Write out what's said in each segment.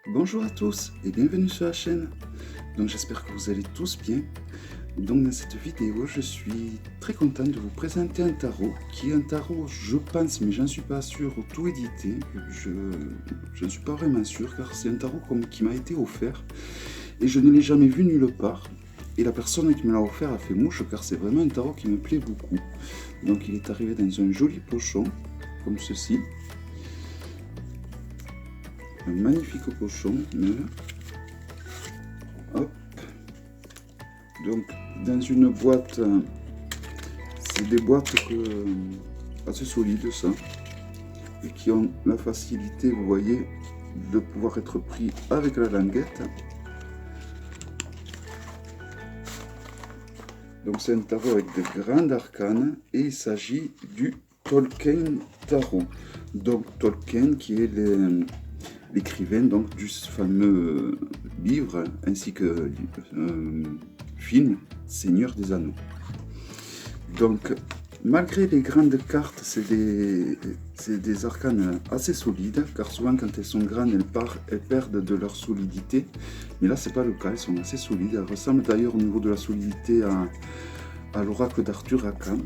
Bonjour à tous et bienvenue sur la chaîne. Donc j'espère que vous allez tous bien. Donc dans cette vidéo, je suis très content de vous présenter un tarot qui est un tarot, je pense, mais j'en suis pas sûr, tout édité. Je ne suis pas vraiment sûr car c'est un tarot qui m'a été offert et je ne l'ai jamais vu nulle part. Et la personne qui me l'a offert a fait mouche car c'est vraiment un tarot qui me plaît beaucoup. Donc il est arrivé dans un joli pochon comme ceci. Un magnifique pochon, même. Hop. Donc, dans une boîte, c'est des boîtes assez solides, ça, et qui ont la facilité, vous voyez, de pouvoir être pris avec la languette. Donc, c'est un tarot avec de grands arcanes, et il s'agit du Tolkien Tarot. Donc, Tolkien, qui est l'écrivain donc du fameux livre ainsi que film Seigneur des Anneaux. Donc malgré les grandes cartes, c'est des arcanes assez solides, car souvent quand elles sont grandes, elles perdent de leur solidité, mais là c'est pas le cas, elles sont assez solides. Elles ressemblent d'ailleurs au niveau de la solidité à l'oracle d'Arthur Rackham.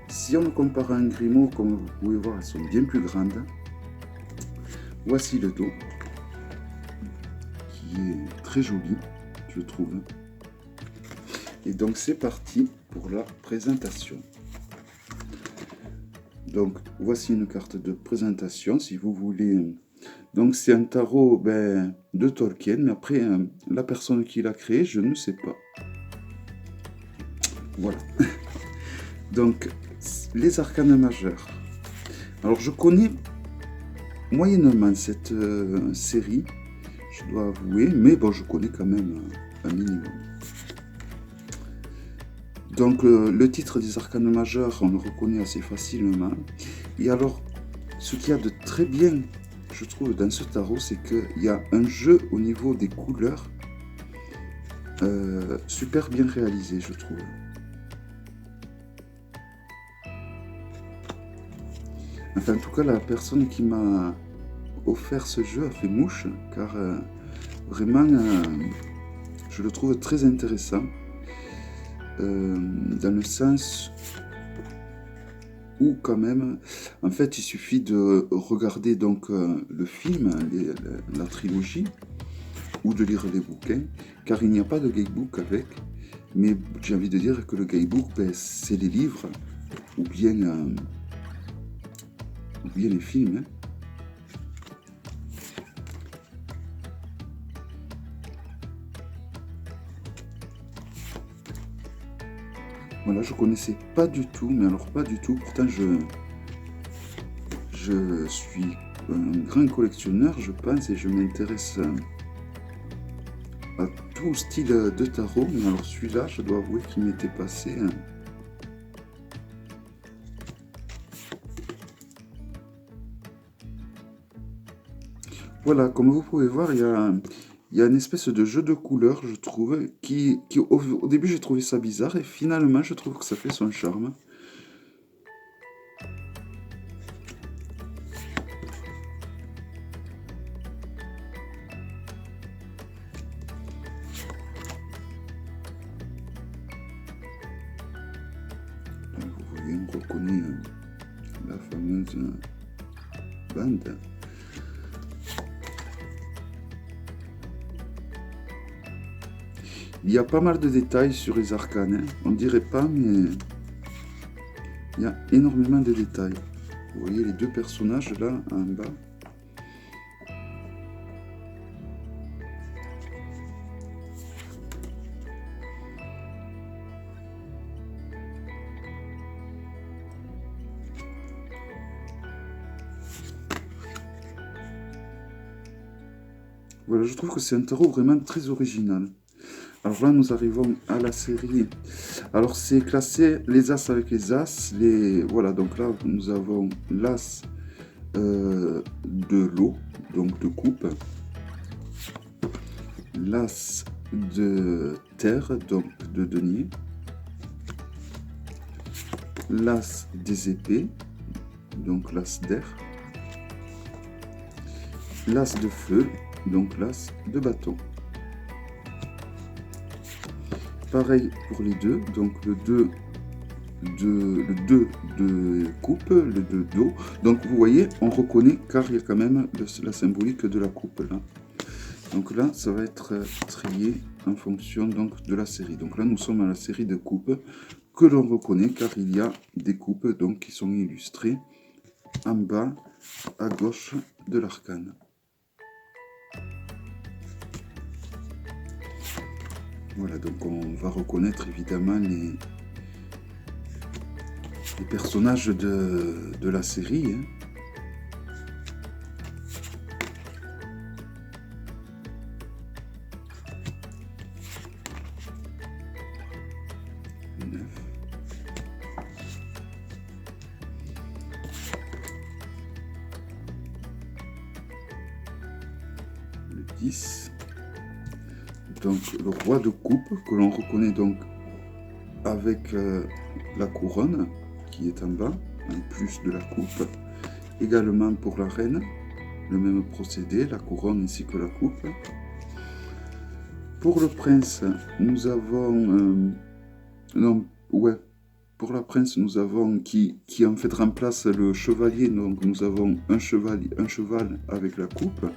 Si on le compare à un Grimaud, comme vous pouvez voir, elles sont bien plus grandes. Voici le dos, qui est très joli, je trouve. Et donc c'est parti pour la présentation. Donc voici une carte de présentation, si vous voulez. Donc c'est un tarot de Tolkien, mais après la personne qui l'a créé, je ne sais pas. Voilà. Donc les arcanes majeurs. Alors je connais moyennement cette série, je dois avouer, mais bon, je connais quand même un minimum. Donc le titre des arcanes majeurs, on le reconnaît assez facilement. Et alors, ce qu'il y a de très bien, je trouve, dans ce tarot, c'est qu'il y a un jeu au niveau des couleurs super bien réalisé, je trouve. Enfin, en tout cas, la personne qui m'a offert ce jeu a fait mouche, car vraiment, je le trouve très intéressant, dans le sens où quand même, en fait, il suffit de regarder donc le film, la trilogie, ou de lire les bouquins, car il n'y a pas de guidebook avec, mais j'ai envie de dire que le guidebook, c'est les livres, ou bien les films. Hein. Voilà, je connaissais pas du tout, mais alors pas du tout. Pourtant, je suis un grand collectionneur, je pense, et je m'intéresse à tout style de tarot. Mais alors celui-là, je dois avouer qu'il m'était passé. Hein. Voilà, comme vous pouvez voir, il y a une espèce de jeu de couleurs, je trouve, qui au début j'ai trouvé ça bizarre, et finalement je trouve que ça fait son charme. Donc, vous voyez, on reconnaît la fameuse bande. Il y a pas mal de détails sur les arcanes, hein. On dirait pas, mais il y a énormément de détails. Vous voyez les deux personnages là en bas. Voilà, je trouve que c'est un tarot vraiment très original. Alors là, nous arrivons à la série. Alors c'est classé les As avec les As. Voilà, donc là, nous avons l'As de l'eau, donc de coupe. L'As de terre, donc de denier. L'As des épées, donc l'As d'air. L'As de feu, donc l'as de bâton. Pareil pour les deux, donc le 2 de coupe, le 2 d'eau. Donc vous voyez, on reconnaît car il y a quand même la symbolique de la coupe là. Donc là, ça va être trié en fonction donc de la série. Donc là, nous sommes à la série de coupes que l'on reconnaît car il y a des coupes donc qui sont illustrées en bas à gauche de l'arcane. Voilà, donc on va reconnaître évidemment les personnages de la série. Hein. Le 10. Donc le roi de coupe que l'on reconnaît donc avec la couronne qui est en bas, en plus de la coupe. Également pour la reine, le même procédé, la couronne ainsi que la coupe. Pour le prince, nous avons... pour la prince, nous avons qui en fait remplace le chevalier, donc nous avons un cheval avec la coupe.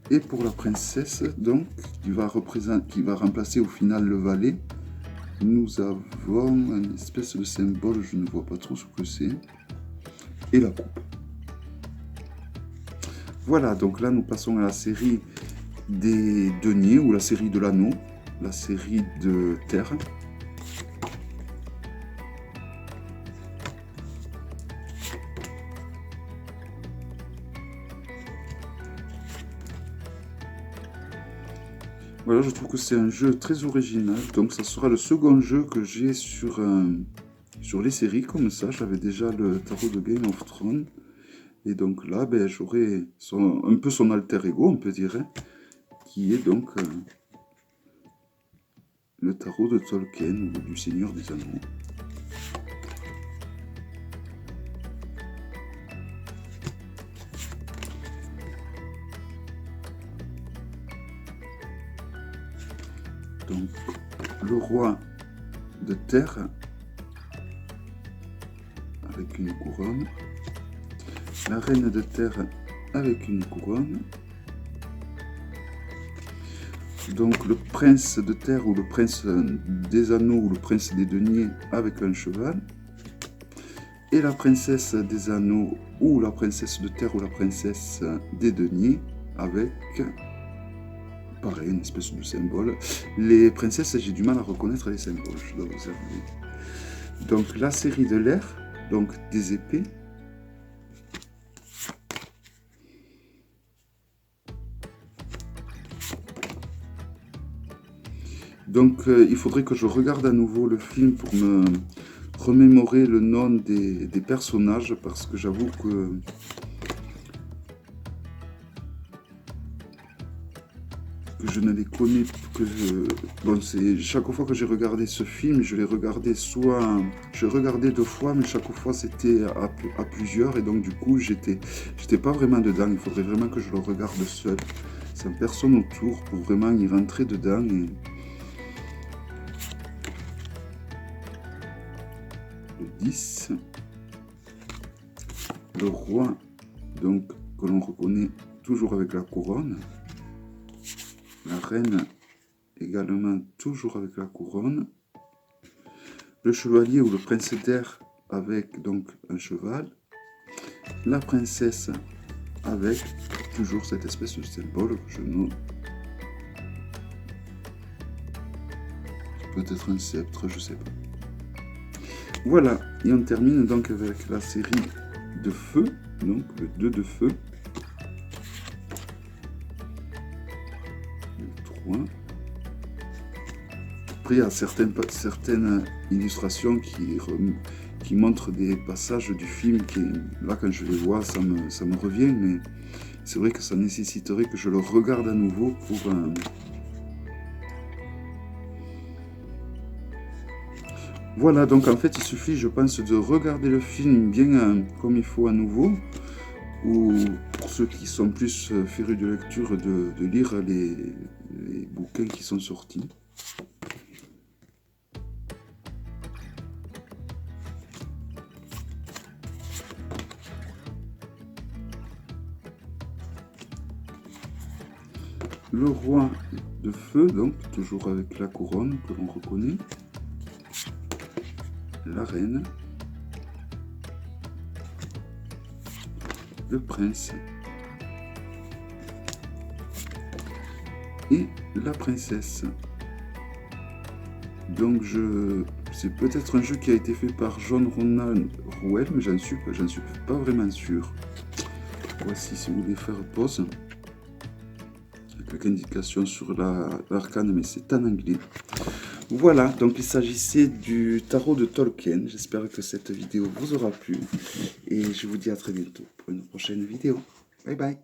Et pour la princesse, donc, qui va remplacer au final le valet, nous avons une espèce de symbole, je ne vois pas trop ce que c'est, et la coupe. Voilà, donc là nous passons à la série des deniers, ou la série de l'anneau, la série de terre. Voilà, je trouve que c'est un jeu très original, donc ça sera le second jeu que j'ai sur les séries comme ça. J'avais déjà le tarot de Game of Thrones, et donc là, ben, j'aurai un peu son alter ego, on peut dire, hein, qui est donc le tarot de Tolkien, ou du Seigneur des Anneaux. Donc, le roi de terre avec une couronne, la reine de terre avec une couronne, donc le prince de terre ou le prince des anneaux ou le prince des deniers avec un cheval, et la princesse des anneaux ou la princesse de terre ou la princesse des deniers avec... pareil, une espèce de symbole. Les princesses, j'ai du mal à reconnaître les symboles, je dois vous avouer. Donc la série de l'air, donc des épées. Donc il faudrait que je regarde à nouveau le film pour me remémorer le nom des personnages, parce que j'avoue que... je ne les connais que... Bon, c'est chaque fois que j'ai regardé ce film, je l'ai regardé je regardais 2 fois, mais chaque fois c'était à plusieurs, et donc du coup j'étais pas vraiment dedans. Il faudrait vraiment que je le regarde seul, sans personne autour, pour vraiment y rentrer dedans. Et... le 10. Le roi, donc, que l'on reconnaît toujours avec la couronne. La reine, également toujours avec la couronne. Le chevalier ou le prince d'air avec donc un cheval. La princesse avec toujours cette espèce de symbole que je note. Peut-être un sceptre, je sais pas. Voilà, et on termine donc avec la série de feu, donc le 2 de feu. Le 3. Après, il y a certaines illustrations qui montrent des passages du film qui, là, quand je les vois, ça me revient, mais c'est vrai que ça nécessiterait que je le regarde à nouveau pour... Voilà, donc en fait, il suffit, je pense, de regarder le film bien comme il faut à nouveau, ou pour ceux qui sont plus férus de lecture, de lire les bouquins qui sont sortis. Le roi de feu, donc toujours avec la couronne que l'on reconnaît. La reine. Le prince. Et la princesse. Donc c'est peut-être un jeu qui a été fait par John Ronald Reuel, mais j'en suis pas vraiment sûr. Voici si vous voulez faire pause. Quelques indications sur l'arcane, mais c'est en anglais. Voilà, donc il s'agissait du tarot de Tolkien. J'espère que cette vidéo vous aura plu. Et je vous dis à très bientôt pour une prochaine vidéo. Bye bye.